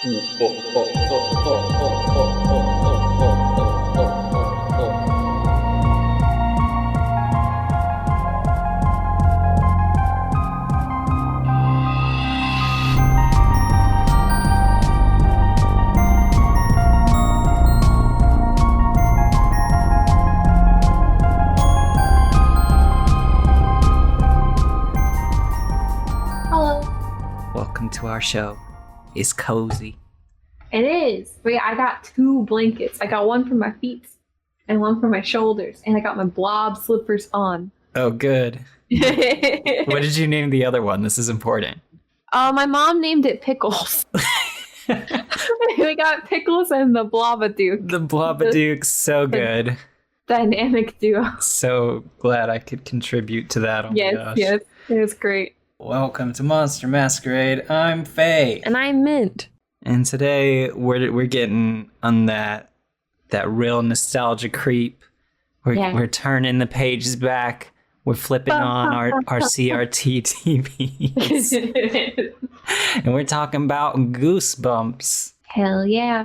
Hello. Welcome to our show. It's cozy. It is. Wait, I got 2 blankets. I got one for my feet and one for my shoulders, and I got my blob slippers on. Oh, good. What did you name the other one? This is important. My mom named it Pickles. We got Pickles and the Blobadook. The Blobadook, so good. Dynamic duo. So glad I could contribute to that. Oh my gosh. Yes, it was great. Welcome to Monster Masquerade. I'm Faye. And I'm Mint. And today we're getting on that real nostalgia creep. We're turning the pages back. We're flipping on our CRT TVs. And we're talking about Goosebumps. Hell yeah.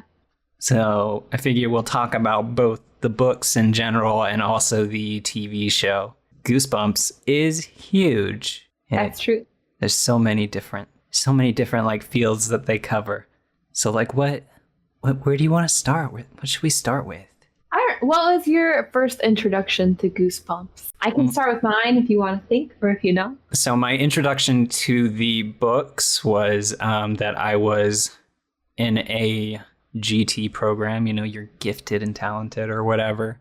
So I figure we'll talk about both the books in general and also the TV show. Goosebumps is huge. That's true. There's so many different like fields that they cover. So like where do you want to start with? What should we start with? What was your first introduction to Goosebumps? I can start with mine if you want to think, or if you know. So my introduction to the books was that I was in a GT program. You know, you're gifted and talented or whatever.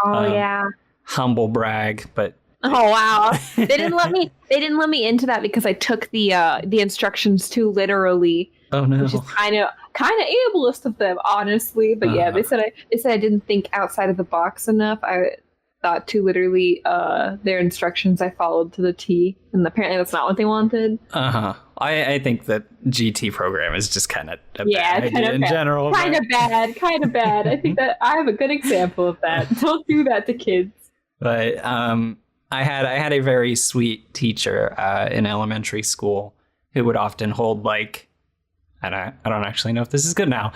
Oh yeah. Humble brag, but. Oh wow! They didn't let me into that because I took the instructions too literally. Oh no! Which is kind of ableist of them, honestly. But yeah, they said I didn't think outside of the box enough. I thought too literally. Their instructions I followed to the T, and apparently that's not what they wanted. I think that GT program is just kind of bad idea in bad. general. Kind of bad. I think that I have a good example of that. Don't do that to kids. But I had a very sweet teacher in elementary school who would often hold like I don't actually know if this is good now.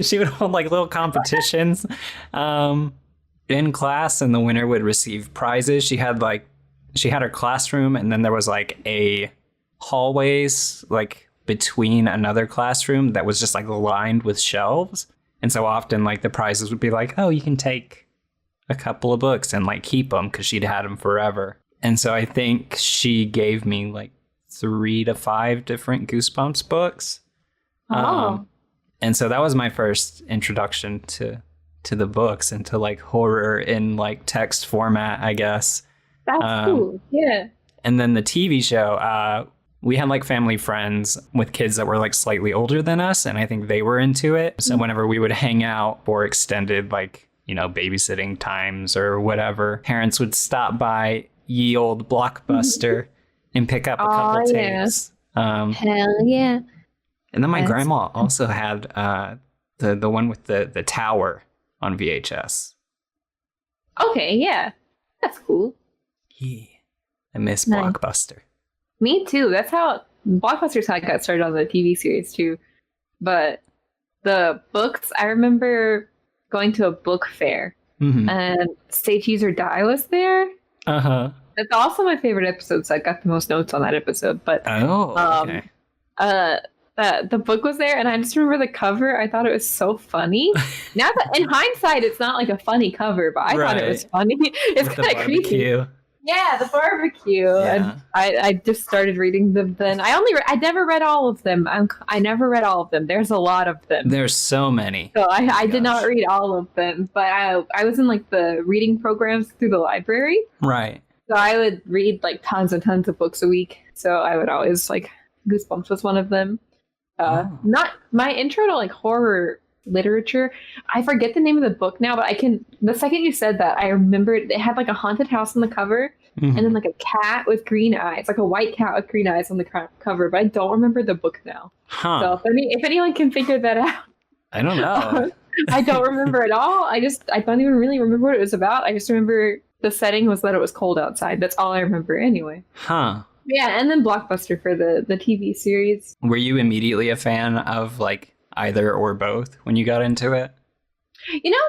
She would hold like little competitions in class, and the winner would receive prizes. She had her classroom, and then there was like a hallways like between another classroom that was just like lined with shelves. And so often like the prizes would be like, oh, you can take a couple of books and like keep them because she'd had them forever. And so I think she gave me like 3 to 5 different Goosebumps books. And so that was my first introduction to the books and to like horror in like text format, I guess. That's cool. Yeah. And then the TV show, we had like family friends with kids that were like slightly older than us, and I think they were into it. So whenever we would hang out for extended like, you know, babysitting times or whatever, parents would stop by ye old Blockbuster and pick up a couple tapes. Hell yeah. And then my grandma also had the one with the tower on VHS. Okay, yeah. That's cool. Yeah. I miss Blockbuster. Me too. That's how Blockbuster's how I got started on the TV series too. But the books, I remember going to a book fair, and Stay Cheese or Die was there. That's also my favorite episode, so I got the most notes on that episode. But okay. The book was there, and I just remember the cover. I thought it was so funny. Now that in hindsight, it's not like a funny cover, but I thought it was funny. It's kind of creepy. Yeah, the barbecue. Yeah. And I just started reading them then. I never read all of them. I never read all of them. There's a lot of them. There's so many. So I did not read all of them, but I was in like the reading programs through the library. Right. So I would read like tons and tons of books a week. So I would always like Goosebumps was one of them. Not my intro to like horror literature. I forget the name of the book now, but the second you said that, I remembered it had like a haunted house on the cover, and then like a cat with green eyes, like a white cat with green eyes on the cover, but I don't remember the book now. So if anyone can figure that out. I don't know. I don't remember at all. I don't even really remember what it was about. I just remember the setting was that it was cold outside. That's all I remember anyway. Yeah, and then Blockbuster for the TV series. Were you immediately a fan of like either or both when you got into it?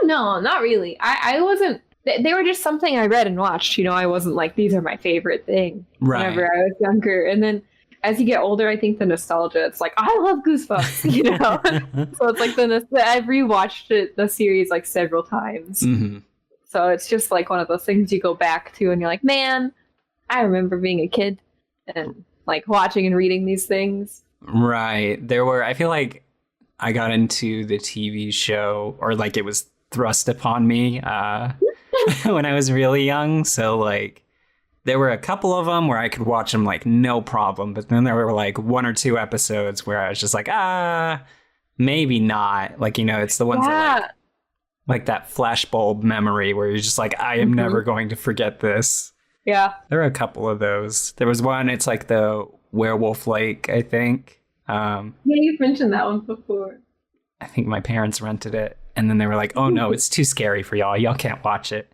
No, not really. I wasn't. They were just something I read and watched. I wasn't like, these are my favorite thing whenever I was younger. And then as you get older, I think the nostalgia, it's like, I love Goosebumps, So it's like I've rewatched the series like several times. Mm-hmm. So it's just like one of those things you go back to and you're like, man, I remember being a kid and like watching and reading these things. Right. I feel like I got into the TV show, or like it was thrust upon me when I was really young. So like there were a couple of them where I could watch them like no problem. But then there were like 1 or 2 episodes where I was just like, maybe not. Like, it's the ones that like that flashbulb memory where you're just like, I am never going to forget this. Yeah. There were a couple of those. There was one, it's like the Werewolf Lake, I think. Yeah, you've mentioned that one before. I think my parents rented it, and then they were like, oh no, it's too scary for y'all. Y'all can't watch it.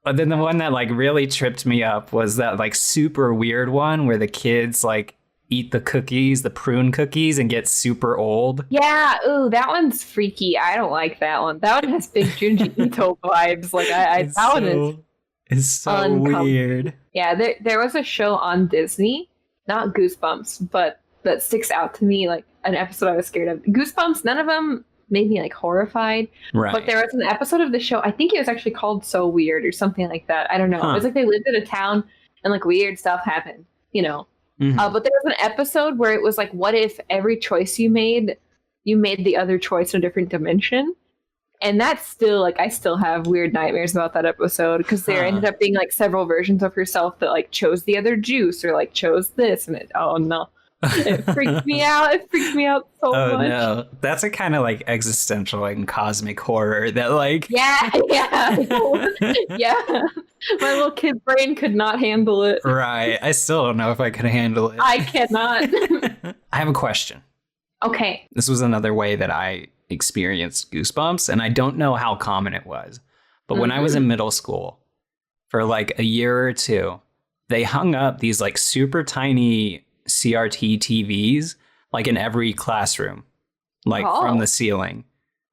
But then the one that like really tripped me up was that like super weird one where the kids like eat the cookies, the prune cookies, and get super old. Yeah, ooh, that one's freaky. I don't like that one. That one has big Junji Ito vibes. Like that one is so weird. Yeah, there was a show on Disney, not Goosebumps, but that sticks out to me, like an episode I was scared of. Goosebumps, none of them made me like horrified. Right. But there was an episode of the show, I think it was actually called So Weird or something like that. I don't know. It was like they lived in a town and like weird stuff happened, Mm-hmm. But there was an episode where it was like, what if every choice you made the other choice in a different dimension? And that's still like, I still have weird nightmares about that episode because there ended up being like several versions of herself that like chose the other juice or like chose this, and oh no. It freaked me out. It freaked me out so much. Oh no, that's a kind of like existential and cosmic horror that like. Yeah. My little kid brain could not handle it. Right. I still don't know if I could handle it. I cannot. I have a question. Okay. This was another way that I experienced Goosebumps, and I don't know how common it was, but when I was in middle school, for like a year or two, they hung up these like super tiny CRT TVs like in every classroom, like from the ceiling.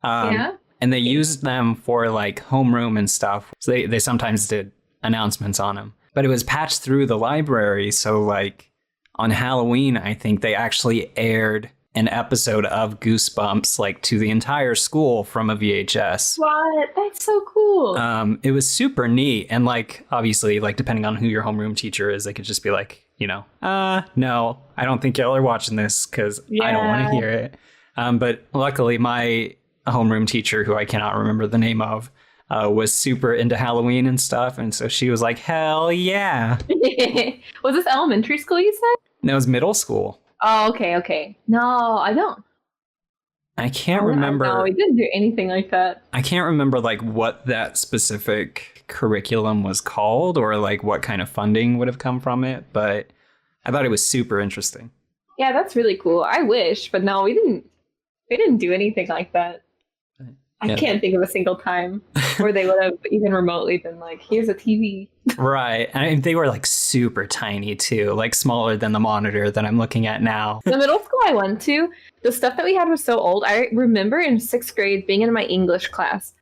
And they used them for like homeroom and stuff. So they sometimes did announcements on them, but it was patched through the library. So like on Halloween, I think they actually aired an episode of Goosebumps like to the entire school from a VHS. What? That's so cool. It was super neat. And like, obviously, like depending on who your homeroom teacher is, they could just be like, no, I don't think y'all are watching this because I don't want to hear it. But luckily my homeroom teacher, who I cannot remember the name of, was super into Halloween and stuff. And so she was like, hell yeah. Was this elementary school you said? No, it was middle school. Oh, okay. No, I don't. I can't remember. No, we didn't do anything like that. I can't remember like what that specific curriculum was called or like what kind of funding would have come from it, but I thought it was super interesting. Yeah, that's really cool. I wish, but no, we didn't do anything like that. I can't think of a single time where they would have even remotely been like, here's a TV. Right. I mean, they were like super tiny too, like smaller than the monitor that I'm looking at now. The middle school I went to, the stuff that we had was so old. I remember in 6th grade being in my English class,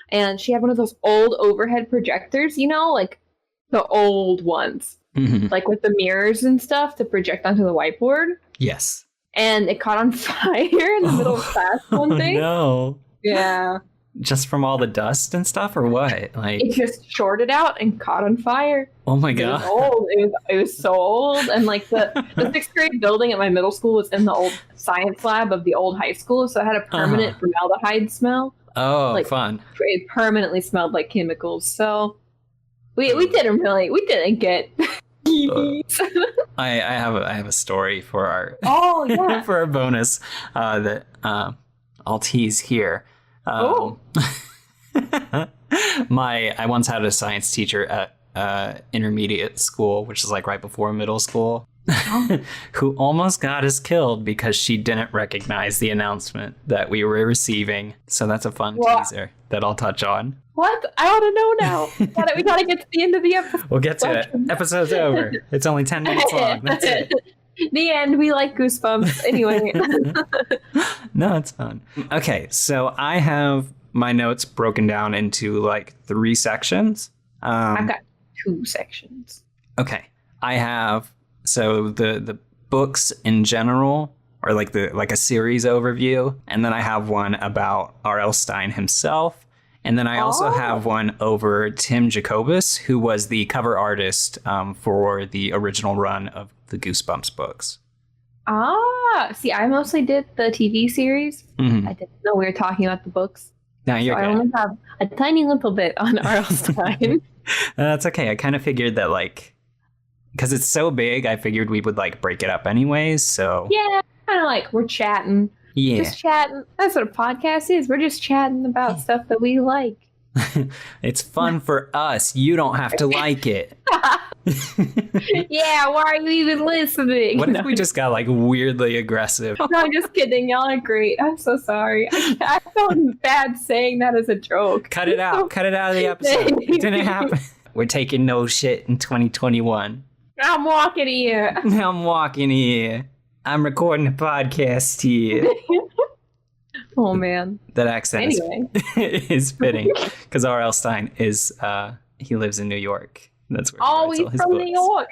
and she had one of those old overhead projectors, like the old ones, like with the mirrors and stuff to project onto the whiteboard. Yes. And it caught on fire in the middle of class one day. No. Yeah. Just from all the dust and stuff, or what? Like it just shorted out and caught on fire. Oh my god! It was old. It was so old, and like the 6th grade building at my middle school was in the old science lab of the old high school, so it had a permanent formaldehyde smell. Oh, like, fun! It permanently smelled like chemicals. So we didn't get. I have a story for our for our bonus that I'll tease here. I once had a science teacher at intermediate school, which is like right before middle school, who almost got us killed because she didn't recognize the announcement that we were receiving. So that's a fun teaser that I'll touch on. What? I want to know now. We gotta get to the end of the episode. We'll get to it. Episode's over. It's only 10 minutes long. That's it. The end. We like Goosebumps. Anyway. No, it's fun. Okay, so I have my notes broken down into like 3 sections. I've got 2 sections. Okay, I have the books in general, or like a series overview, and then I have one about R.L. Stine himself, and then I also have one over Tim Jacobus, who was the cover artist for the original run of the Goosebumps books. See, I mostly did the TV series. Mm-hmm. I didn't know we were talking about the books. No, you're good. I only have a tiny little bit on R.L. Stine. That's okay. I kind of figured that, like, because it's so big, I figured we would like break it up anyways. So yeah, kind of like we're chatting. Yeah, just chatting. That's what a podcast is. We're just chatting about stuff that we like. It's fun for us. You don't have to like it. Yeah, why are you even listening? What if we just got like weirdly aggressive? No, I'm just kidding. Y'all are great. I'm so sorry. I felt bad saying that as a joke. Cut it out. Cut it out of the episode. It didn't happen. We're taking no shit in 2021. I'm walking here. I'm walking here. I'm recording a podcast here. Oh, man. That accent is fitting because R.L. Stine is, he lives in New York. That's where he's from New York.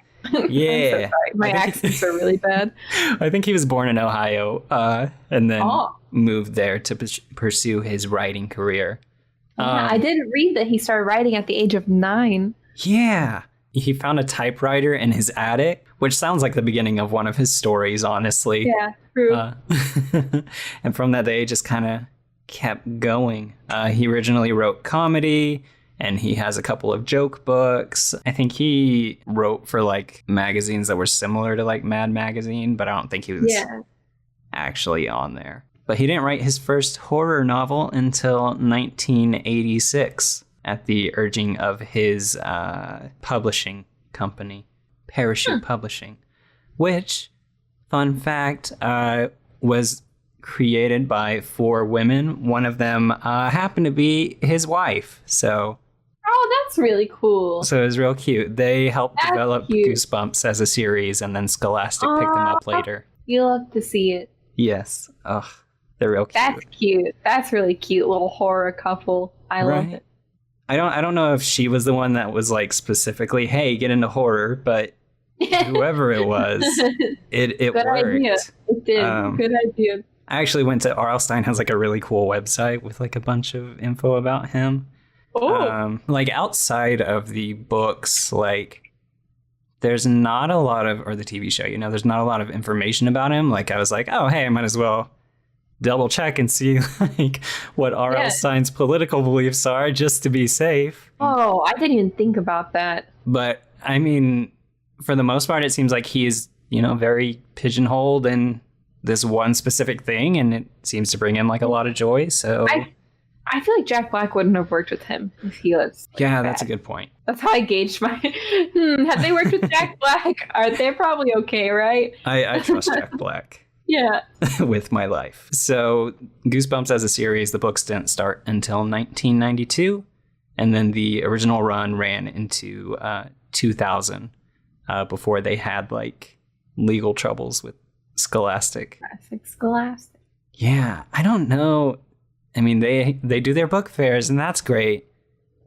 Yeah. I'm so sorry. My accents are really bad. I think he was born in Ohio and then moved there to pursue his writing career. Yeah, I did read that he started writing at the age of 9. Yeah. He found a typewriter in his attic, which sounds like the beginning of one of his stories, honestly. Yeah, true. And from that day, just kind of kept going. He originally wrote comedy, and he has a couple of joke books. I think he wrote for like magazines that were similar to like Mad Magazine, but I don't think he was actually on there. But he didn't write his first horror novel until 1986 at the urging of his publishing company, Parachute Publishing, which, fun fact, was created by 4 women. One of them happened to be his wife. So, oh, that's really cool. So it was real cute. They helped develop Goosebumps as a series, and then Scholastic picked them up later. You love to see it. Yes. Ugh, they're real cute. That's cute. That's really cute little horror couple. I love it. I don't know if she was the one that was like specifically, hey, get into horror, but whoever it was, it Good worked. Idea. It did. Good idea. I actually went to R.L. Stine has like a really cool website with like a bunch of info about him. Oh. Like outside of the books, like there's not a lot of, or the TV show, there's not a lot of information about him. Like I was like, oh, hey, I might as well double check and see like what R.L. Stine's political beliefs are just to be safe. Oh, I didn't even think about that. But I mean, for the most part, it seems like he's, very pigeonholed in this one specific thing, and it seems to bring him like a lot of joy. So I feel like Jack Black wouldn't have worked with him if he was that's a good point. That's how I gauged my have they worked with Jack Black? They're probably okay, right? I trust Jack Black. Yeah. With my life. So Goosebumps as a series, the books didn't start until 1992, and then the original run ran into 2000 before they had like legal troubles with Scholastic. Classic Scholastic. Yeah, I don't know. I mean, they do their book fairs, and that's great.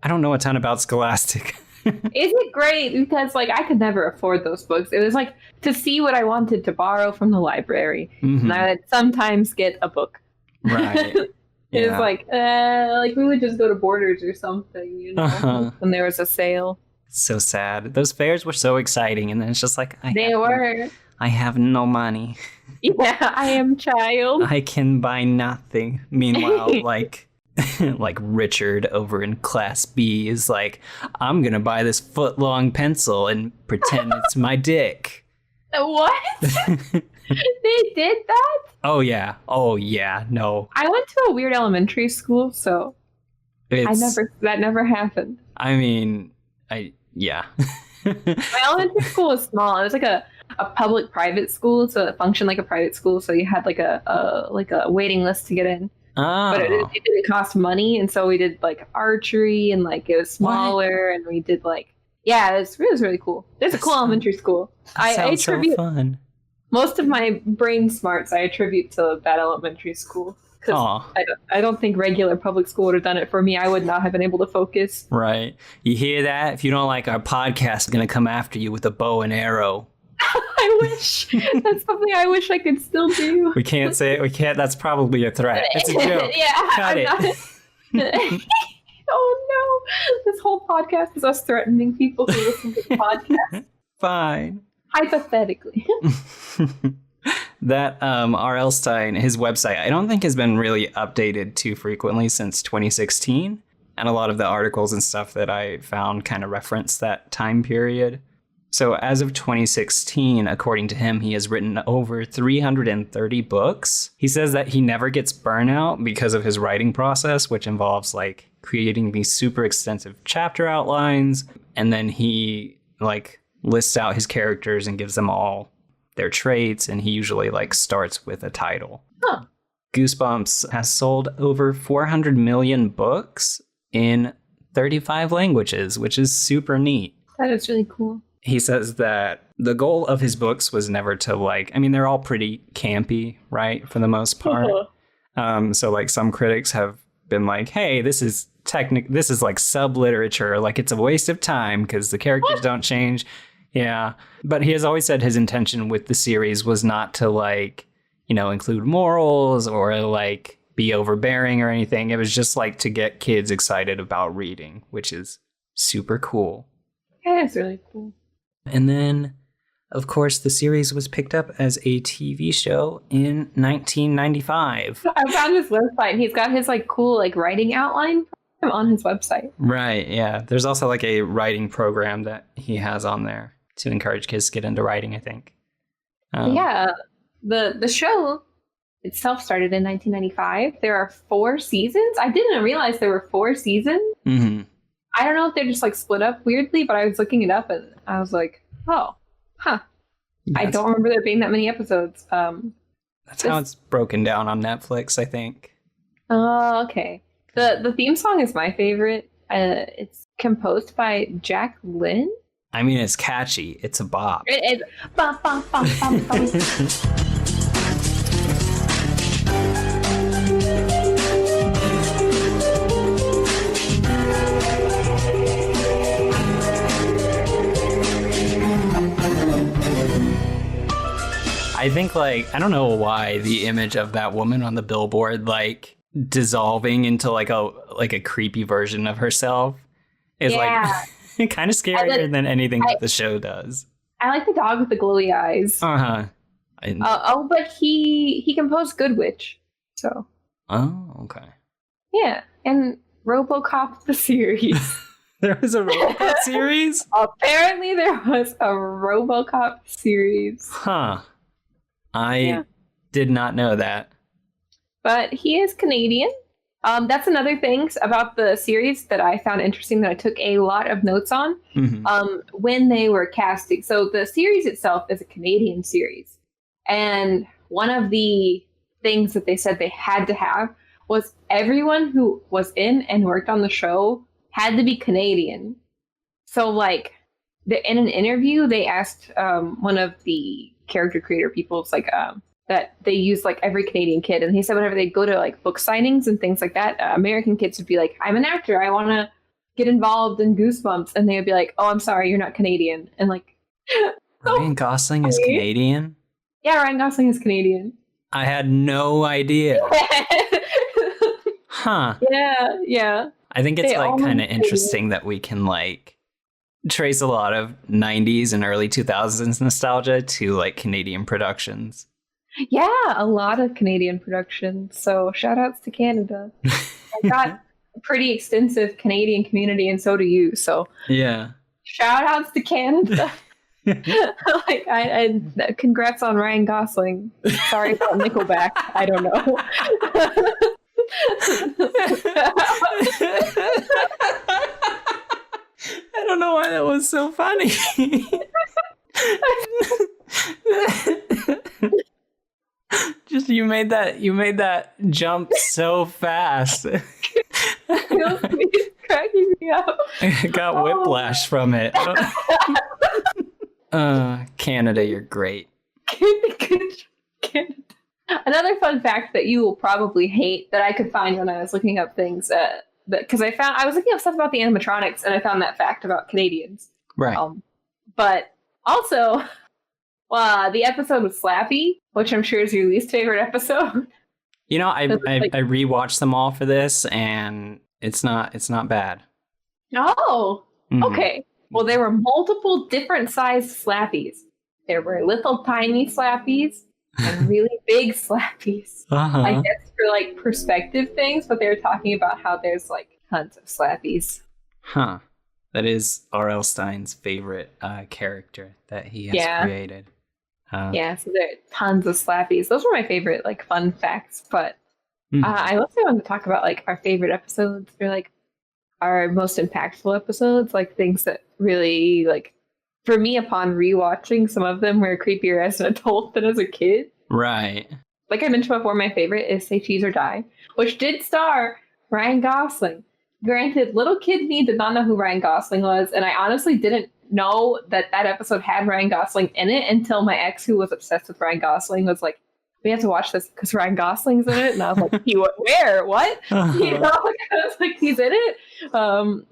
I don't know a ton about Scholastic. Is it great? Because like I could never afford those books. It was like to see what I wanted to borrow from the library, and I would sometimes get a book. Right. It was like we would just go to Borders or something, when there was a sale. It's so sad. Those fairs were so exciting, and then it's just like I have no money. Yeah, I am child. I can buy nothing. Meanwhile, like Richard over in Class B is like, I'm gonna buy this foot-long pencil and pretend it's my dick. What? They did that? Oh yeah. No. I went to a weird elementary school, so that never happened. I mean, yeah. My elementary school was small. It was like a public-private school, so it functioned like a private school. So you had like a waiting list to get in. Oh. But it didn't cost money, and so we did like archery, and like it was smaller, and we did like it was really cool. There's a cool elementary school. That sounds so fun. Most of my brain smarts I attribute to that elementary school. Because I don't think regular public school would have done it for me. I would not have been able to focus. Right. You hear that? If you don't like our podcast, I'm going to come after you with a bow and arrow. I wish. That's something I wish I could still do. We can't say it. We can't. That's probably a threat. It's a joke. Yeah, Cut it. Oh no. This whole podcast is us threatening people who listen to the podcast. Fine. Hypothetically. That R.L. Stine, his website, I don't think has been really updated too frequently since 2016. And a lot of the articles and stuff that I found kind of reference that time period. So as of 2016, according to him, he has written over 330 books. He says that he never gets burnout because of his writing process, which involves like creating these super extensive chapter outlines. And then he like lists out his characters and gives them all their traits, and he usually like starts with a title. Huh. Goosebumps has sold over 400 million books in 35 languages, which is super neat. That is really cool. He says that the goal of his books was never to like, I mean, they're all pretty campy, right? For the most part. So like some critics have been like, hey, this is like sub-literature. Like it's a waste of time because the characters don't change. Yeah, but he has always said his intention with the series was not to like, you know, include morals or like be overbearing or anything. It was just like to get kids excited about reading, which is super cool. Yeah, it's really cool. And then, of course, the series was picked up as a TV show in 1995. I found his website and he's got his like cool like writing outline on his website. Right, yeah. There's also like a writing program that he has on there to encourage kids to get into writing, I think. Yeah, the show itself started in 1995. There are 4 seasons. I didn't realize there were 4 seasons. Mm-hmm. I don't know if they're just like split up weirdly, but I was looking it up and I was like, oh, huh. I don't remember there being that many episodes. That's how it's broken down on Netflix, I think. Oh, okay. The theme song is my favorite. It's composed by Jack Lynn. I mean, it's catchy. It's a bop. It is. Bum, bum, bum, bum, bum. I think, like, I don't know why the image of that woman on the billboard, like, dissolving into like a creepy version of herself is like kind of scarier than anything that the show does. I like the dog with the glowy eyes. But he composed Good Witch, so. Oh, okay. Yeah, and RoboCop the series. There was a RoboCop series? Apparently there was a RoboCop series. Huh. I did not know that. But he is Canadian. That's another thing about the series that I found interesting that I took a lot of notes on when they were casting. So the series itself is a Canadian series. And one of the things that they said they had to have was everyone who was in and worked on the show had to be Canadian. So like in an interview, they asked one of the character creator people, it's like that they use like every Canadian kid, and he said whenever they go to like book signings and things like that, American kids would be like, I'm an actor, I want to get involved in Goosebumps, and they would be like, oh, I'm sorry, you're not Canadian. And like Ryan Gosling is Canadian? Yeah, Ryan Gosling is Canadian. I had no idea. Huh. Yeah. I think it's like kind of interesting that we can like trace a lot of 90s and early 2000s nostalgia to like Canadian productions. Yeah, a lot of Canadian productions. So shout outs to Canada. I got a pretty extensive Canadian community, and so do you. So yeah, shout outs to Canada. Like I congrats on Ryan Gosling. Sorry about Nickelback. I don't know. I don't know why that was so funny. Just you made that jump so fast. It's cracking me up. I got whiplash from it. Canada, you're great. Another fun fact that you will probably hate that I could find when I was looking up things, because I was looking up stuff about the animatronics and I found that fact about Canadians. Right. But also, the episode with Slappy, which I'm sure is your least favorite episode. You know, I rewatched them all for this, and it's not bad. Oh, okay. Well, there were multiple different sized Slappies. There were little tiny Slappies and really big Slappies. I guess for like perspective things, but they were talking about how there's like tons of Slappies. Huh. That is R.L. Stein's favorite character that he has created. Yeah, so there are tons of Slappies. Those were my favorite like fun facts, but I also wanted to talk about like our favorite episodes or like our most impactful episodes, like things that really like for me upon rewatching some of them were creepier as an adult than as a kid. Right. Like I mentioned before, my favorite is Say Cheese or Die, which did star Ryan Gosling. Granted, little kid me did not know who Ryan Gosling was, and I honestly didn't know that episode had Ryan Gosling in it until my ex, who was obsessed with Ryan Gosling, was like, we have to watch this because Ryan Gosling's in it. And I was like, where? What? You know, I was like, he's in it?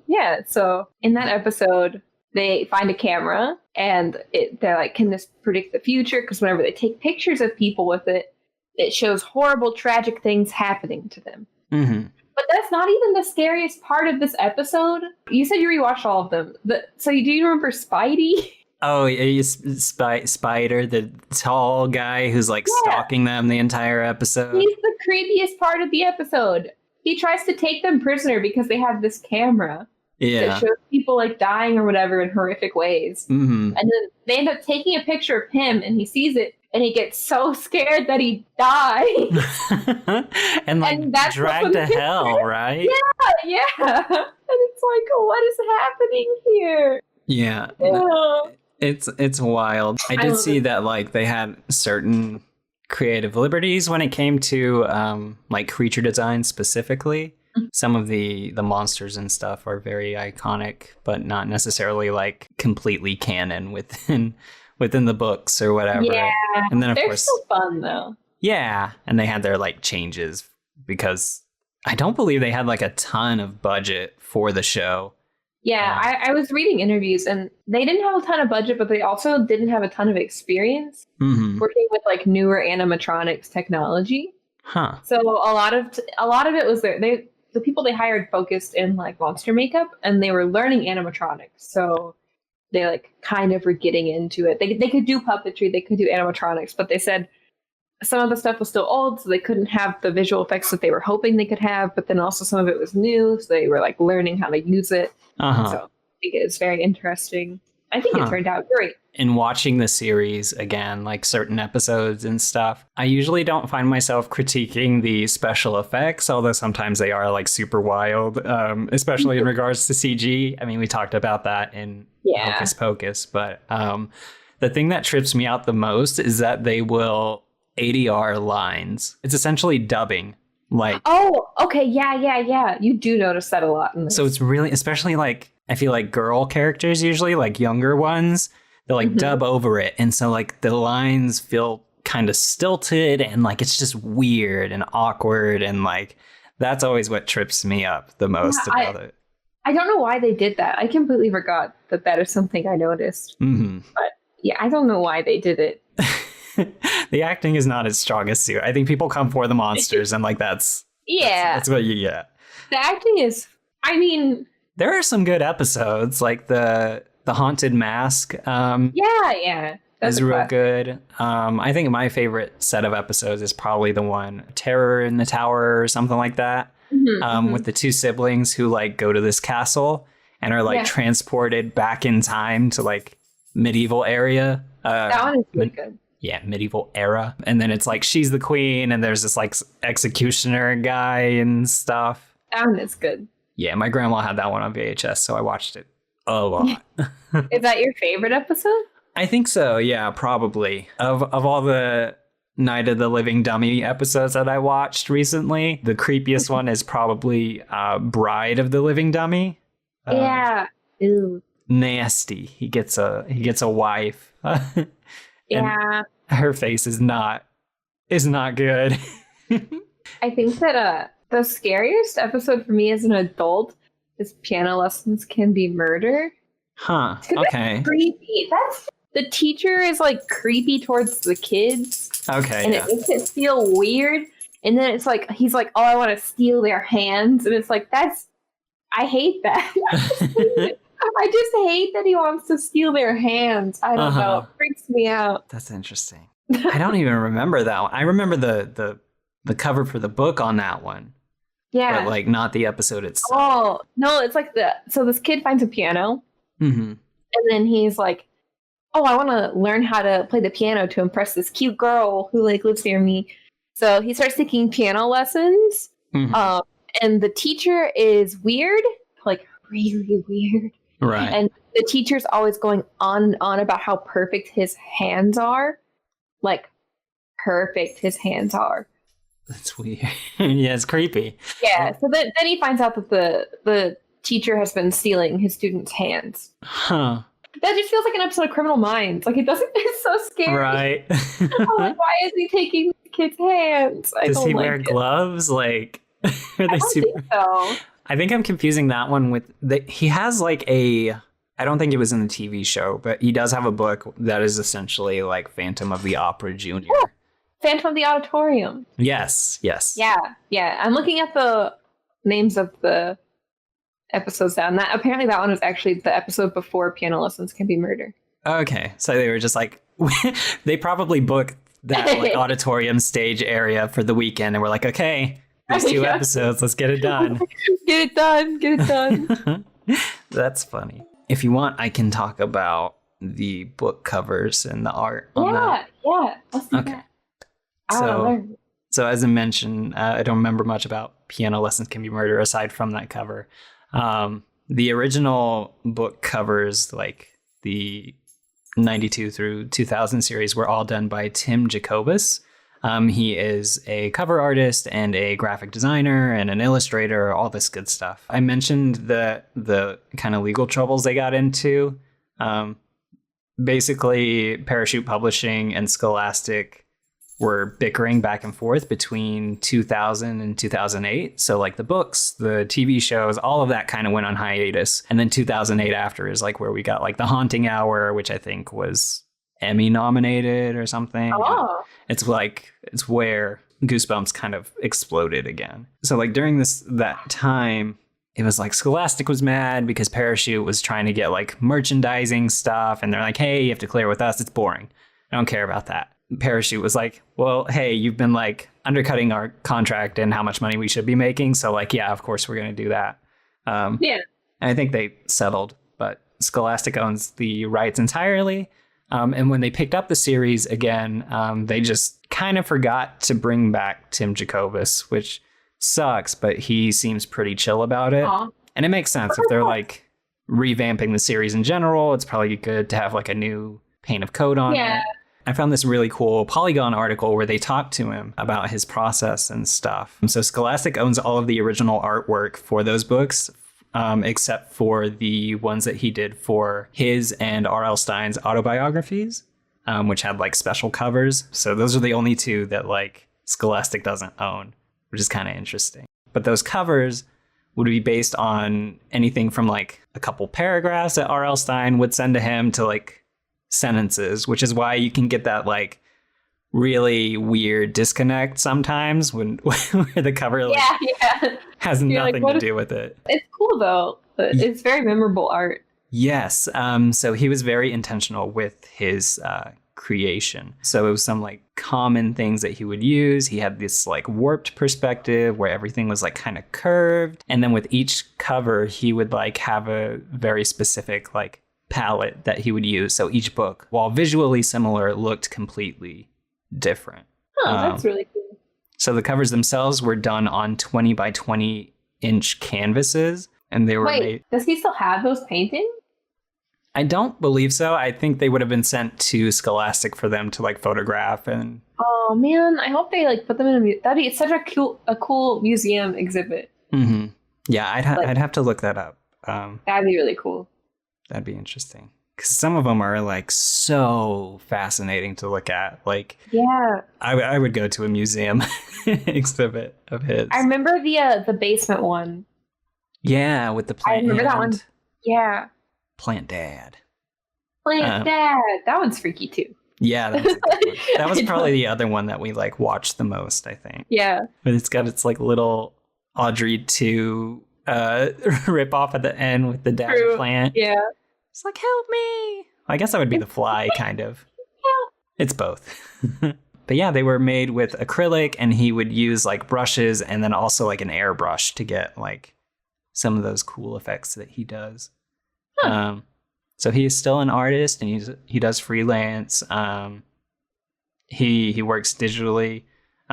Yeah, so in that episode, they find a camera and they're like, can this predict the future? Because whenever they take pictures of people with it, it shows horrible, tragic things happening to them. Mm-hmm. But that's not even the scariest part of this episode. You said you rewatched all of them. So do you remember Spidey? Oh, Spider, the tall guy who's like stalking them the entire episode. He's the creepiest part of the episode. He tries to take them prisoner because they have this camera that shows people like dying or whatever in horrific ways. Mm-hmm. And then they end up taking a picture of him and he sees it and he gets so scared that he dies. and that's dragged to hell, right? Yeah. And it's like, what is happening here? Yeah. It's wild. I did see that like they had certain creative liberties when it came to like creature design specifically. Some of the monsters and stuff are very iconic, but not necessarily like completely canon within the books or whatever. Yeah, and then of they're course still fun though. Yeah, and they had their like changes because I don't believe they had like a ton of budget for the show. Yeah, I was reading interviews and they didn't have a ton of budget, but they also didn't have a ton of experience working with like newer animatronics technology. Huh. So a lot of it was the people they hired focused in like monster makeup and they were learning animatronics. So they like kind of were getting into it. They could do puppetry, they could do animatronics, but they said some of the stuff was still old, so they couldn't have the visual effects that they were hoping they could have, but then also some of it was new, so they were like learning how to use it. So I think it's very interesting. I think it turned out great. In watching the series again, like certain episodes and stuff, I usually don't find myself critiquing the special effects, although sometimes they are like super wild, especially in regards to CG. I mean, we talked about that in Hocus Pocus, but the thing that trips me out the most is that they will ADR lines. It's essentially dubbing. Like, oh, okay, yeah. You do notice that a lot in this. So it's really, especially like, I feel like girl characters usually, like younger ones, they'll like dub over it. And so like the lines feel kind of stilted and like it's just weird and awkward. And like, that's always what trips me up the most about it. I don't know why they did that. I completely forgot that is something I noticed. Mm-hmm. But yeah, I don't know why they did it. The acting is not as strong as Sue. I think people come for the monsters and like that's what you get. The acting is, I mean, there are some good episodes like the Haunted Mask. Yeah. Is real good. I think my favorite set of episodes is probably the one Terror in the Tower or something like that. With the two siblings who like go to this castle and are like transported back in time to like medieval area. That one is really good. Yeah, medieval era. And then it's like she's the queen and there's this like executioner guy and stuff. That one is good. Yeah, my grandma had that one on VHS, so I watched it a lot. Is that your favorite episode? I think so, yeah, probably. Of all the Night of the Living Dummy episodes that I watched recently, the creepiest one is probably Bride of the Living Dummy. Yeah. Ew. Nasty. He gets a wife. Yeah. her face is not good. I think that the scariest episode for me as an adult is Piano Lessons Can Be Murder. Huh. 'Cause Okay. That's creepy. That's the teacher is like creepy towards the kids, Okay. and Yeah. it makes it feel weird. And then it's like he's like, "Oh, I want to steal their hands," and it's like I hate that. I just hate that he wants to steal their hands. I don't know. It freaks me out. That's interesting. I don't even remember that one. I remember the cover for the book on that one. Yeah. But like not the episode itself. Oh, no, it's like so this kid finds a piano. Mm-hmm. And then he's like, "Oh, I want to learn how to play the piano to impress this cute girl who like lives near me." So he starts taking piano lessons. Mm-hmm. And the teacher is weird, like really weird. Right. And the teacher's always going on and on about how perfect his hands are. Like, perfect his hands are. That's weird. Yeah, it's creepy. Yeah. So then he finds out that the teacher has been stealing his students' hands. Huh. That just feels like an episode of Criminal Minds. Like, it doesn't. It's so scary. Right. I'm like, why is he taking kids' hands? Does he wear gloves? Like, are they I don't think so. I think I'm confusing that one with he has like I don't think it was in the TV show, but he does have a book that is essentially like Phantom of the Opera Jr. Yeah. Phantom of the Auditorium. Yes. Yeah. I'm looking at the names of the episodes now, and apparently that one was actually the episode before Piano Lessons Can Be Murder. Okay, so they were just like, they probably booked that like auditorium stage area for the weekend, and we're like, okay, these 2 episodes, let's get it done. Get it done. That's funny. If you want, I can talk about the book covers and the art on that. Yeah. Let's do that. So as I mentioned, I don't remember much about Piano Lessons Can Be Murder aside from that cover. The original book covers, like the 92 through 2000 series, were all done by Tim Jacobus. He is a cover artist and a graphic designer and an illustrator, all this good stuff. I mentioned the kind of legal troubles they got into. Basically, Parachute Publishing and Scholastic were bickering back and forth between 2000 and 2008. So like the books, the TV shows, all of that kind of went on hiatus. And then 2008 after is like where we got like The Haunting Hour, which I think was Emmy nominated or something. Oh. It's where Goosebumps kind of exploded again. So like during that time, it was like Scholastic was mad because Parachute was trying to get like merchandising stuff. And they're like, hey, you have to clear with us. It's boring. I don't care about that. Parachute was like, well, hey, you've been like undercutting our contract and how much money we should be making. So like, yeah, of course we're going to do that. Yeah. And I think they settled, but Scholastic owns the rights entirely. And when they picked up the series again, they just kind of forgot to bring back Tim Jacobus, which sucks, but he seems pretty chill about it. Aww. And it makes sense if they're like revamping the series in general. It's probably good to have like a new paint of coat on it. I found this really cool Polygon article where they talked to him about his process and stuff. So Scholastic owns all of the original artwork for those books, except for the ones that he did for his and R.L. Stein's autobiographies, which had like special covers. So those are the only 2 that like Scholastic doesn't own, which is kind of interesting. But those covers would be based on anything from like a couple paragraphs that R.L. Stein would send to him to like sentences, which is why you can get that like really weird disconnect sometimes when where the cover like has nothing to do with it. It's cool though. It's very memorable art. Yes. So he was very intentional with his creation. So it was some like common things that he would use. He had this like warped perspective where everything was like kind of curved. And then with each cover, he would like have a very specific like palette that he would use. So each book, while visually similar, looked completely different. Oh, that's really cool. So the covers themselves were done on 20 by 20 inch canvases, and they were made. Does he still have those paintings? I don't believe so. I think they would have been sent to Scholastic for them to like photograph and. Oh man, I hope they like put them in that'd be such a cool museum exhibit. Mm-hmm. Yeah, I'd have to look that up. That'd be really cool. That'd be interesting because some of them are like so fascinating to look at. Like, Yeah. I would go to a museum exhibit of his. I remember the basement one. Yeah, with the I plant remember that hand. one. Yeah. Plant dad. Plant Dad. That one's freaky too. Yeah, that was, a good one. That was probably the other one that we like watched the most, I think. Yeah. But it's got its like little Audrey 2 rip off at the end with the dad True. plant. Yeah. It's like, help me. I guess that would be the fly, kind of. It's both. But yeah, they were made with acrylic, and he would use like brushes and then also like an airbrush to get like some of those cool effects that he does. Huh. So he is still an artist, and he does freelance. He works digitally.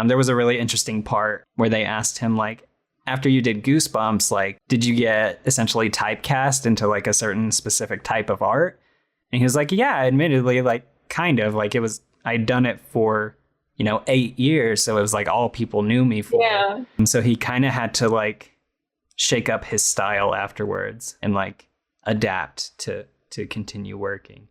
There was a really interesting part where they asked him, like, after you did Goosebumps, like, did you get essentially typecast into like a certain specific type of art? And he was like, yeah, admittedly, like, kind of. Like, I'd done it for, 8 years, so it was like all people knew me for. Yeah. And so he kind of had to like shake up his style afterwards and like adapt to continue working.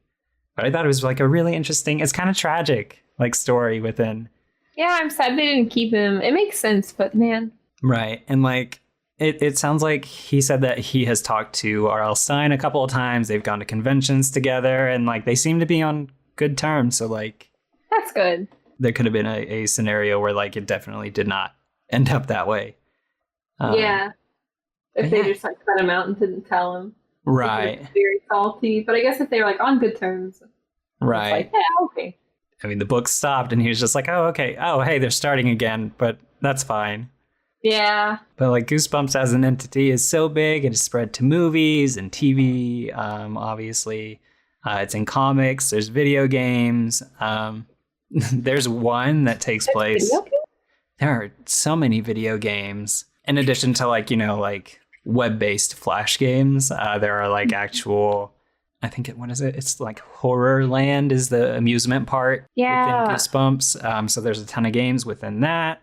But I thought it was like a really interesting, it's kind of tragic, like, story within. Yeah, I'm sad they didn't keep him. It makes sense, but man. Right. And like it sounds like he said that he has talked to R.L. Stine a couple of times. They've gone to conventions together, and like they seem to be on good terms. So like That's good. there could have been a scenario where like it definitely did not end up that way. Yeah. If they just like cut him out and didn't tell him. Right. Very salty. But I guess if they were like on good terms. Right. Like, yeah, okay. I mean, the book stopped, and he was just like, oh, okay. Oh, hey, they're starting again, but that's fine. Yeah. But like Goosebumps as an entity is so big, it is spread to movies and TV, obviously. It's in comics, there's video games. There's one that takes place. There are so many video games. In addition to like, like web-based Flash games, there are like actual, I think what is it? It's like Horrorland is the amusement part within Goosebumps. So there's a ton of games within that.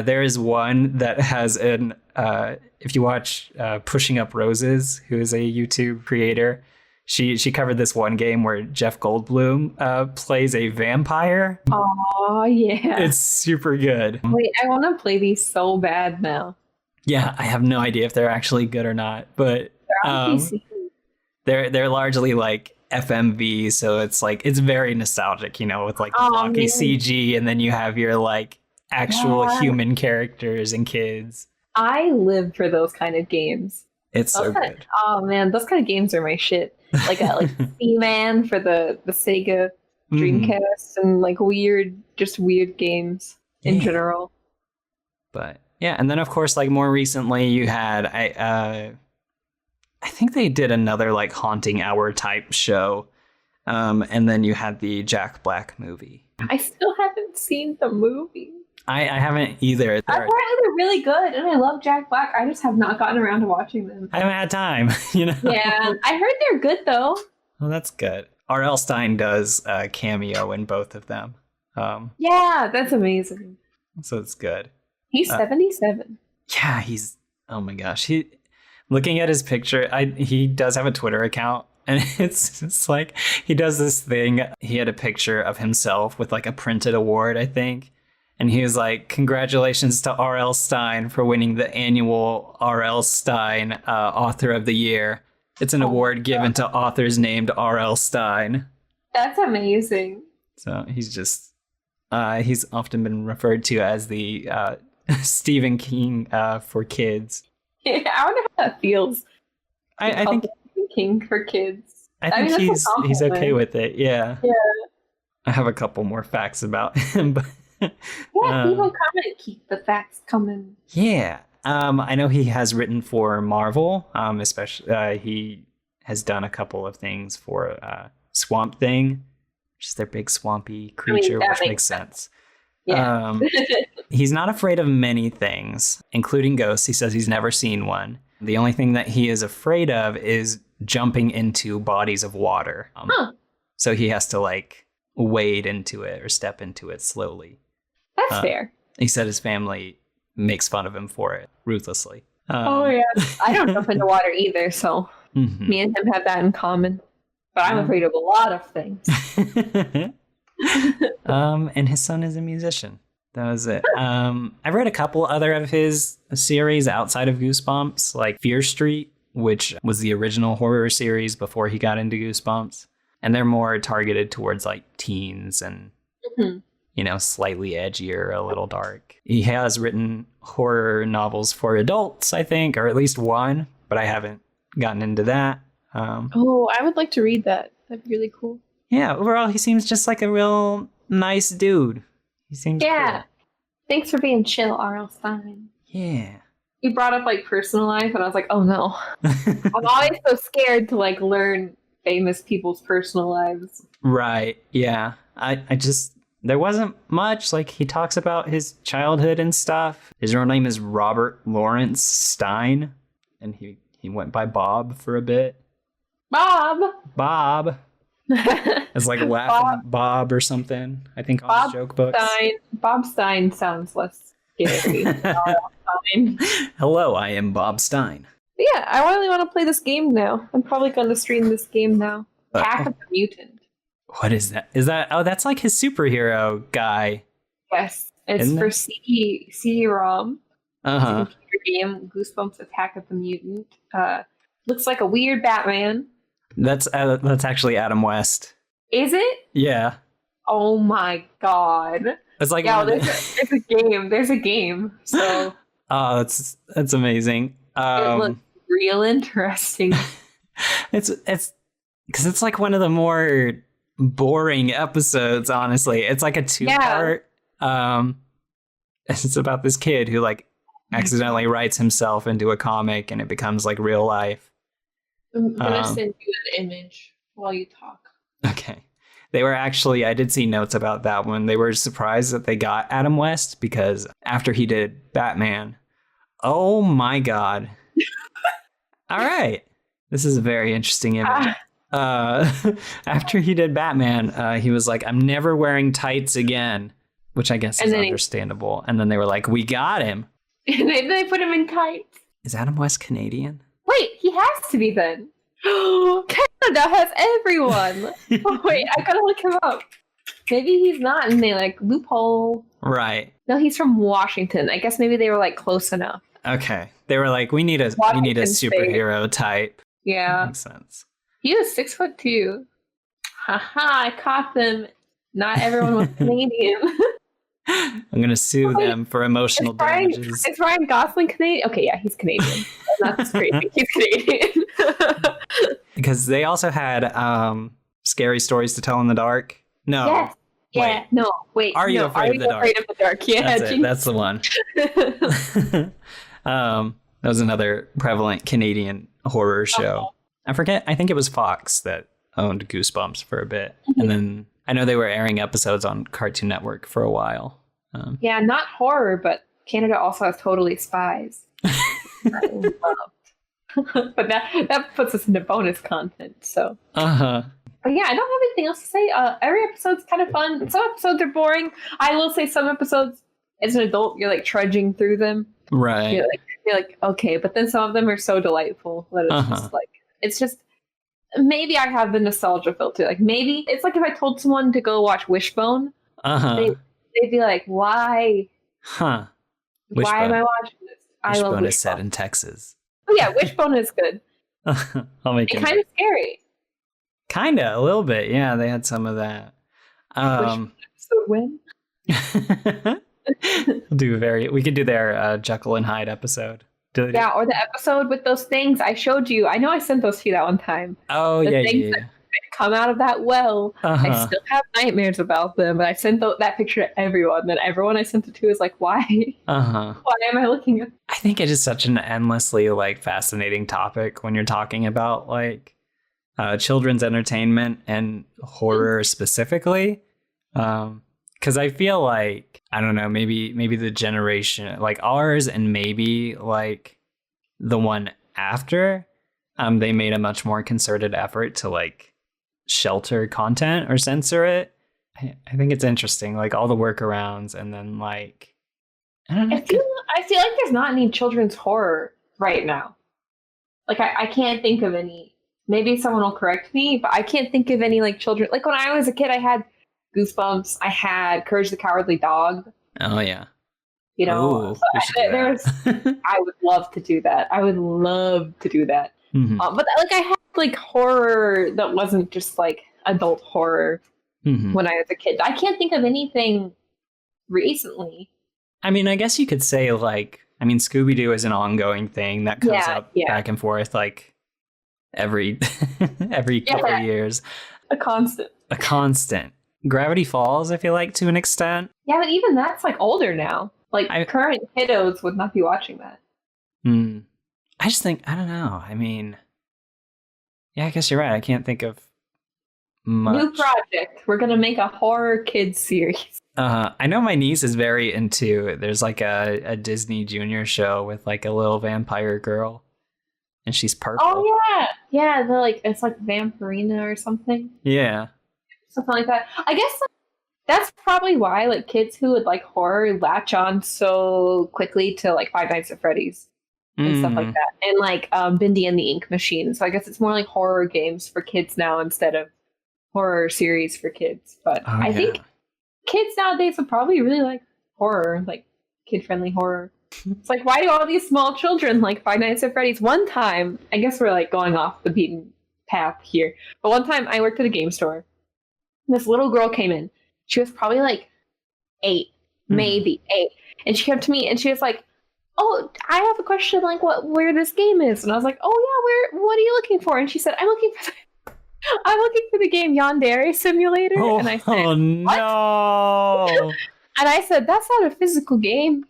There is one that has if you watch Pushing Up Roses, who is a YouTube creator, she covered this one game where Jeff Goldblum plays a vampire. Oh, yeah. It's super good. Wait, I want to play these so bad now. Yeah, I have no idea if they're actually good or not, but They're on PC. they're largely like FMV, so it's like it's very nostalgic, with like the blocky CG, and then you have your like actual human characters and kids. I live for those kind of games. It's so good. Oh man, those kind of games are my shit. Like Seaman for the Sega Dreamcast, and like weird games in general. But yeah, and then of course, like more recently, you had I think they did another like Haunting Hour type show, and then you had the Jack Black movie. I still haven't seen the movie. I haven't either. Apparently they're really good, and I love Jack Black. I just have not gotten around to watching them. I haven't had time, Yeah, I heard they're good though. Well, that's good. R.L. Stine does a cameo in both of them. Yeah, that's amazing. So it's good. He's 77. Yeah, he's. Oh my gosh, looking at his picture, he does have a Twitter account, and it's like he does this thing. He had a picture of himself with like a printed award, I think. And he was like, congratulations to R.L. Stine for winning the annual R.L. Stine Author of the Year. It's an award given to authors named R.L. Stine. That's amazing. So he's just, he's often been referred to as the Stephen King for kids. Yeah, I wonder how that feels. I think Stephen King for kids. I think he's okay with it. Yeah. Yeah. I have a couple more facts about him, but. Yeah, people comment. Keep the facts coming. Yeah. I know he has written for Marvel. Especially he has done a couple of things for Swamp Thing, which is their big swampy creature, which makes sense. Yeah. He's not afraid of many things, including ghosts. He says he's never seen one. The only thing that he is afraid of is jumping into bodies of water. So he has to like wade into it or step into it slowly. That's fair. He said his family makes fun of him for it ruthlessly. Oh yeah, I don't jump into water either, so me and him have that in common. but I'm afraid of a lot of things. And his son is a musician. That was it. I've read a couple other of his series outside of Goosebumps, like Fear Street, which was the original horror series before he got into Goosebumps. And they're more targeted towards like teens and, slightly edgier, a little dark. He has written horror novels for adults, I think, or at least one, but I haven't gotten into that. I would like to read that. That'd be really cool. Yeah, overall, he seems just like a real nice dude. He seems cool. Thanks for being chill, R.L. Stein. Yeah. He brought up like personal life, and I was like, oh no. I'm always so scared to like learn famous people's personal lives. Right. Yeah. I just, there wasn't much. Like, he talks about his childhood and stuff. His real name is Robert Lawrence Stein, and he went by Bob for a bit. Bob. It's like laughing Bob or something, I think, on his joke books. Bob Stein sounds less scary. Hello, I am Bob Stein. But yeah, I really want to play this game now. I'm probably going to stream this game now. Attack of the Mutant. What is that? That's like his superhero guy. Yes, it's for CD-ROM. Uh-huh. It's a computer game, Goosebumps Attack of the Mutant. Looks like a weird Batman. That's actually Adam West. Is it? Yeah. Oh my god. It's like there's a game. There's a game. So. Oh, that's amazing. It looks real interesting. It's because it's like one of the more boring episodes. Honestly, it's like a 2-part. It's about this kid who like accidentally writes himself into a comic, and it becomes like real life. I'm gonna send you an image while you talk. Okay. They were actually, I did see notes about that one. They were surprised that they got Adam West because after he did Batman, oh my god. All right. This is a very interesting image. After he did Batman, he was like, I'm never wearing tights again, which I guess is understandable. And then they were like, we got him. And they put him in tights. Is Adam West Canadian? Wait, he has to be then. Canada has everyone. Oh, wait, I gotta look him up. Maybe he's not, and they like loophole. Right. No, he's from Washington. I guess maybe they were like close enough. Okay. They were like, we need a superhero type. Yeah. That makes sense. He was 6'2". Haha, I caught them. Not everyone was Canadian. I'm gonna sue them for emotional damages. Is Ryan Gosling Canadian? Okay, yeah, he's Canadian. That's crazy. He's Canadian. Because they also had scary stories to tell in the dark. No. Yes. Yeah. Wait. No. Wait. Are you afraid of the dark? Afraid of the dark? Yeah. That's the one. That was another prevalent Canadian horror show. I forget. I think it was Fox that owned Goosebumps for a bit, and then I know they were airing episodes on Cartoon Network for a while. Yeah, not horror, but Canada also has Totally Spies. But that puts us into bonus content. So. But yeah, I don't have anything else to say. Every episode's kind of fun. Some episodes are boring. I will say some episodes, as an adult, you're like trudging through them. Right. You're like okay, but then some of them are so delightful that it's just maybe I have the nostalgia filter. Like maybe it's like if I told someone to go watch Wishbone, they'd be like, "Why? Huh? Why am I watching this?" I love Wishbone. Is set in Texas. Oh yeah, Wishbone is good. I'll make it. Kind of scary. Kinda, a little bit. Yeah, they had some of that. Wishbone episode when? We could do their Jekyll and Hyde episode. Yeah, or the episode with those things I showed you. I know I sent those to you that one time. Oh, the things that come out of that well. I still have nightmares about them, but I sent that picture to everyone. And everyone I sent it to is like, why? Why am I looking at? I think it is such an endlessly fascinating topic when you're talking about children's entertainment and horror specifically. Because I feel like, I don't know, maybe the generation like ours and maybe like the one after, they made a much more concerted effort to shelter content or censor it. I think it's interesting, all the workarounds, and then I don't know. I feel like there's not any children's horror right now. I can't think of any maybe someone will correct me, but I can't think of any like children. Like when I was a kid, I had Goosebumps. I had Courage the Cowardly Dog. Oh yeah. You know, Ooh, so we should do that. I would love to do that. I would love to do that. Mhm. But like I had like horror that wasn't just like adult horror Mhm. when I was a kid. I can't think of anything recently. I mean, I guess you could say like, I mean, Scooby-Doo is an ongoing thing that comes up back and forth like every every couple of years. A constant. A constant. Gravity Falls, I feel like, to an extent. Yeah, but even that's like older now. Like current kiddos would not be watching that. I just think, I don't know. I mean, yeah, I guess you're right. I can't think of much. New project. We're gonna make a horror kids series. I know my niece is very into. There's like a Disney Junior show with like a little vampire girl, and she's purple. Oh yeah. They're like it's like Vampirina or something. Yeah, something like that. I guess that's probably why like kids who would like horror latch on so quickly to like Five Nights at Freddy's and stuff like that, and like Bindi and the Ink Machine. So I guess it's more like horror games for kids now instead of horror series for kids. But I think kids nowadays would probably really like horror, like kid-friendly horror. It's like, why do all these small children like Five Nights at Freddy's? One time, I guess we're like going off the beaten path here, but one time I worked at a game store. This little girl came in. She was probably like 8, maybe 8. And she came to me and she was like, oh, I have a question, like where this game is. And I was like, oh yeah, what are you looking for? And she said, I'm looking for the game Yandere Simulator. Oh, and I said, oh no. And I said, that's not a physical game.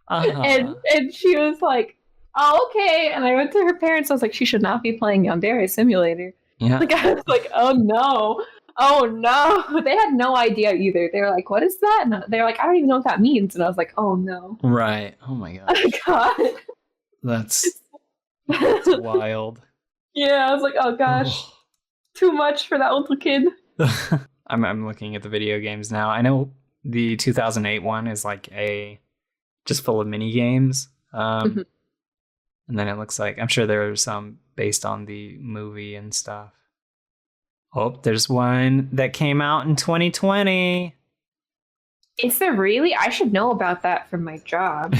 And she was like, oh, okay. And I went to her parents. I was like, she should not be playing Yandere Simulator. Yeah. Like I was like, oh no. They had no idea either. They were like, what is that? And they were like, I don't even know what that means. And I was like, oh no. Right. Oh my god. Oh god. That's wild. Yeah, I was like, oh gosh. Too much for that little kid. I'm looking at the video games now. I know the 2008 one is like just full of mini games. And then it looks like, I'm sure there are some based on the movie and stuff. Oh, there's one that came out in 2020. Is there really? I should know about that from my job.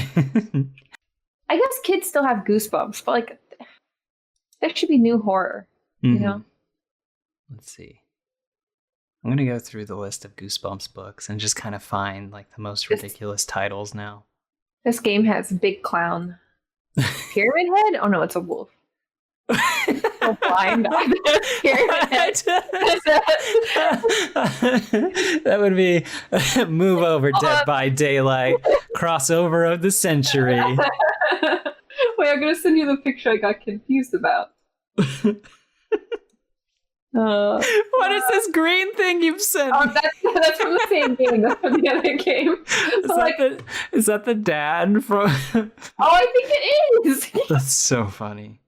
I guess kids still have Goosebumps, but like, there should be new horror, you know? Let's see. I'm going to go through the list of Goosebumps books and just kind of find like the most ridiculous titles now. This game has Big Clown. Pyramid Head? Oh no, it's a wolf. So blind. Pyramid Head. That would be Move Over, Dead by Daylight, crossover of the century. Wait, I'm going to send you the picture I got confused about. What is this green thing you've sent? Oh, that's from the same game. That's from the other game. Is that the dad from? Oh, I think it is. That's so funny.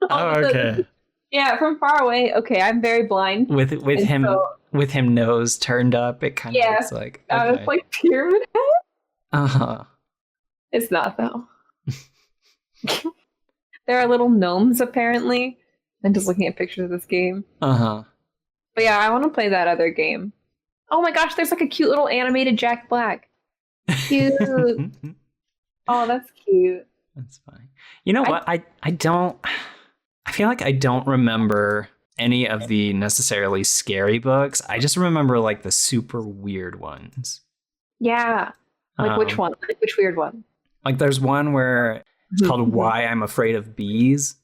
Oh, okay. Yeah, from far away. Okay, I'm very blind. With him nose turned up, it kind of looks like. Okay. It's like Pyramid Head. It's not though. There are little gnomes apparently. I'm just looking at pictures of this game. But yeah, I want to play that other game. Oh my gosh, there's like a cute little animated Jack Black. Cute. Oh, that's cute. That's fine. You know what? I feel like I don't remember any of the necessarily scary books. I just remember like the super weird ones. Yeah. Like which one? Like which weird one? Like there's one where it's called Why I'm Afraid of Bees.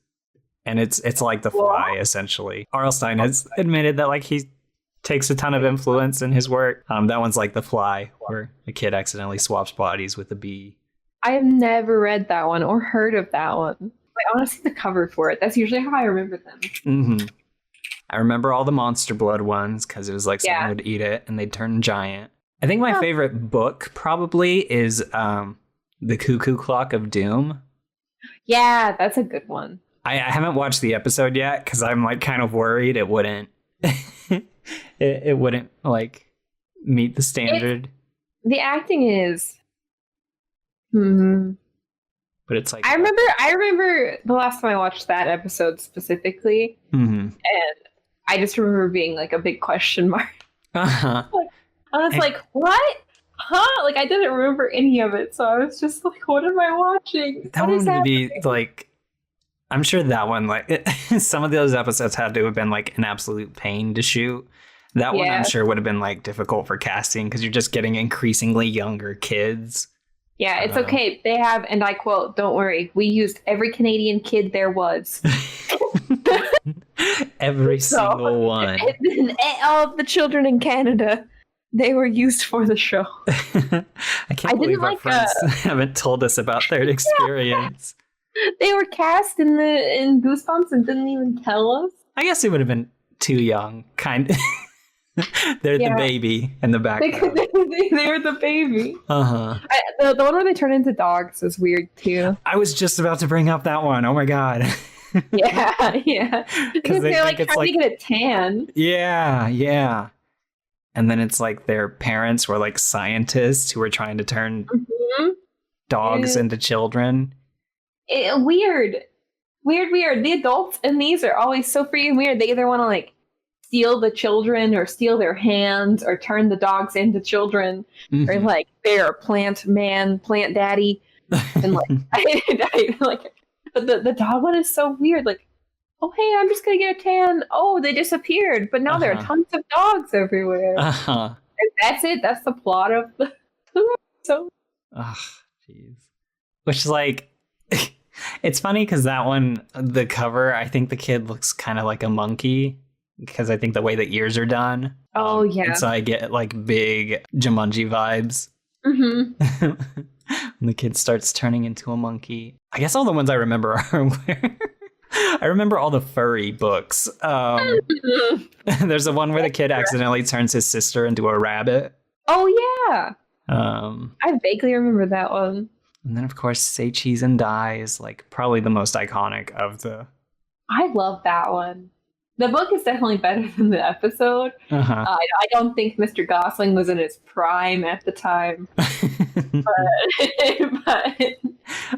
And it's like The Fly, essentially. R.L. Stine has admitted that like he takes a ton of influence in his work. That one's like The Fly, where a kid accidentally swaps bodies with a bee. I have never read that one or heard of that one. I want to see the cover for it. That's usually how I remember them. I remember all the Monster Blood ones because it was like someone would eat it and they'd turn giant. I think my favorite book probably is The Cuckoo Clock of Doom. Yeah, that's a good one. I haven't watched the episode yet because I'm like kind of worried it wouldn't it wouldn't like meet the standard. The acting is But it's like I remember the last time I watched that episode specifically, mm-hmm. and I just remember being like a big question mark. Uh-huh. Like, I was like, what? Huh? Like I didn't remember any of it, so I was just like, what am I watching? That one would be like, I'm sure that one, like, some of those episodes had to have been like an absolute pain to shoot. That one, I'm sure, would have been like difficult for casting because you're just getting increasingly younger kids. Yeah, it's okay. They have, and I quote, "Don't worry, we used every Canadian kid there was." Every single one. And all of the children in Canada, they were used for the show. I can't believe our friends haven't told us about their experience. Yeah. They were cast in Goosebumps and didn't even tell us. I guess they would have been too young, kind of. They're the baby in the background. They were the baby. Uh-huh. The one where they turn into dogs is weird too. I was just about to bring up that one. Oh my god. Yeah. Because they're like trying to get a tan. Yeah. And then it's like their parents were like scientists who were trying to turn dogs into children. Weird. The adults in these are always so freaking weird. They either want to like steal the children or steal their hands or turn the dogs into children or like they're a plant daddy. And like, I like, but the dog one is so weird. Like, oh, hey, I'm just going to get a tan. Oh, they disappeared. But now there are tons of dogs everywhere. And that's it. That's the plot of the episode. Oh, jeez. Which, like, it's funny because that one, the cover, I think the kid looks kind of like a monkey because I think the way the ears are done. Oh, yeah. And so I get, like, big Jumanji vibes. Mm-hmm. When the kid starts turning into a monkey. I guess all the ones I remember are where... I remember all the furry books. There's the one where the kid accidentally turns his sister into a rabbit. Oh, yeah. I vaguely remember that one. And then, of course, Say Cheese and Die is like probably the most iconic of the... I love that one. The book is definitely better than the episode. I don't think Mr. Gosling was in his prime at the time. but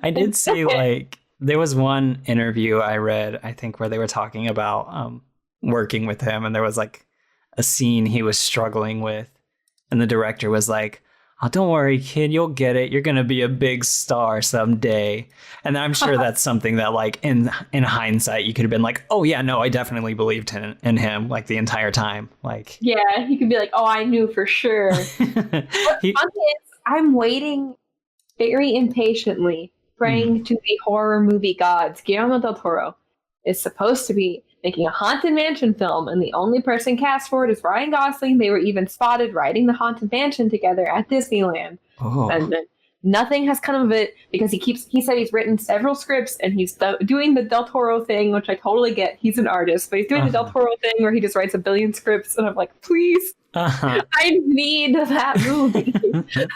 I did see, like, there was one interview I read, I think, where they were talking about working with him. And there was, like, a scene he was struggling with. And the director was like, oh, don't worry, kid, you'll get it. You're going to be a big star someday. And I'm sure that's something that, like, in hindsight, you could have been like, oh, yeah, no, I definitely believed in him, like, the entire time. Like, yeah, he could be like, oh, I knew for sure. I'm waiting very impatiently, praying to the horror movie gods. Guillermo del Toro is supposed to be making a Haunted Mansion film, and the only person cast for it is Ryan Gosling. They were even spotted riding the Haunted Mansion together at Disneyland. And then nothing has come of it because he said he's written several scripts and he's doing the Del Toro thing, which I totally get. He's an artist, but he's doing the Del Toro thing where he just writes a billion scripts, and I'm like, please, I need that movie.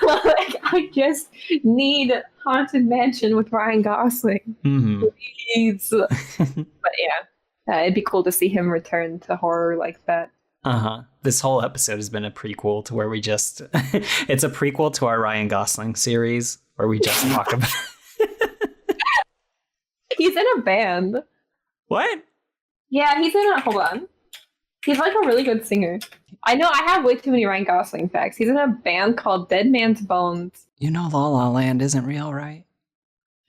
Like, I just need Haunted Mansion with Ryan Gosling. Please. But yeah, it'd be cool to see him return to horror like that. This whole episode has been a prequel to where we just... it's a prequel to our Ryan Gosling series where we just talk about... He's in a band. What? Yeah, he's in a... Hold on. He's like a really good singer. I know, I have way too many Ryan Gosling facts. He's in a band called Dead Man's Bones. You know La La Land isn't real, right?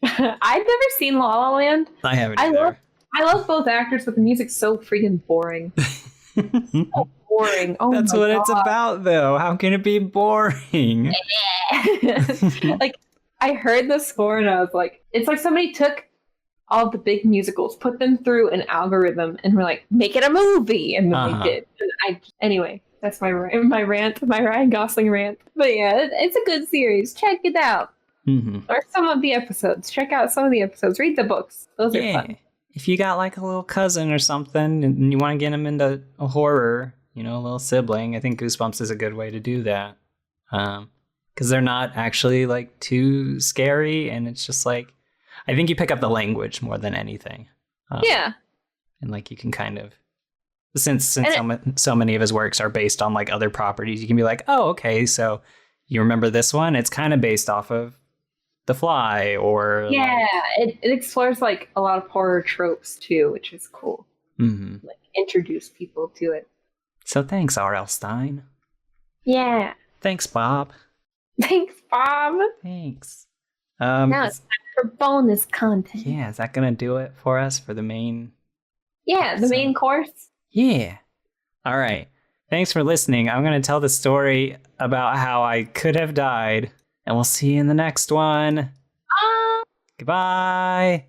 I've never seen La La Land. I haven't either. I love both actors, but the music's so freaking boring. So boring. Oh, that's what it's about, though. How can it be boring? Like, I heard the score and I was like, it's like somebody took all the big musicals, put them through an algorithm, and we're like, make it a movie, and then they did. And anyway, that's my rant, my Ryan Gosling rant. But yeah, it's a good series. Check it out. Or some of the episodes. Check out some of the episodes. Read the books. Those are fun. If you got like a little cousin or something and you want to get them into a horror, you know, a little sibling, I think Goosebumps is a good way to do that. Because they're not actually like too scary, and it's just like, I think you pick up the language more than anything. Yeah. And like you can kind of, since so many of his works are based on like other properties, you can be like, oh, okay, so you remember this one? It's kind of based off of The Fly or Yeah, it explores like a lot of horror tropes too, which is cool. Mm-hmm. Like introduce people to it. So thanks, R.L. Stein. Yeah. Thanks, Bob. Thanks, Bob. Thanks. Now it's time for bonus content. Yeah, is that gonna do it for us for the main? Yeah, the main course. Yeah. All right. Thanks for listening. I'm gonna tell the story about how I could have died, and we'll see you in the next one. Goodbye.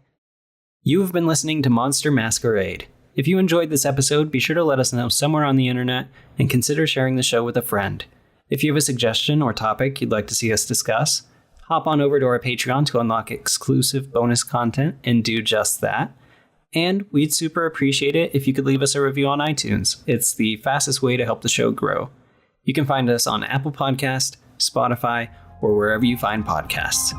You have been listening to Monster Masquerade. If you enjoyed this episode, be sure to let us know somewhere on the internet and consider sharing the show with a friend. If you have a suggestion or topic you'd like to see us discuss, hop on over to our Patreon to unlock exclusive bonus content and do just that. And we'd super appreciate it if you could leave us a review on iTunes. It's the fastest way to help the show grow. You can find us on Apple Podcast, Spotify, or wherever you find podcasts.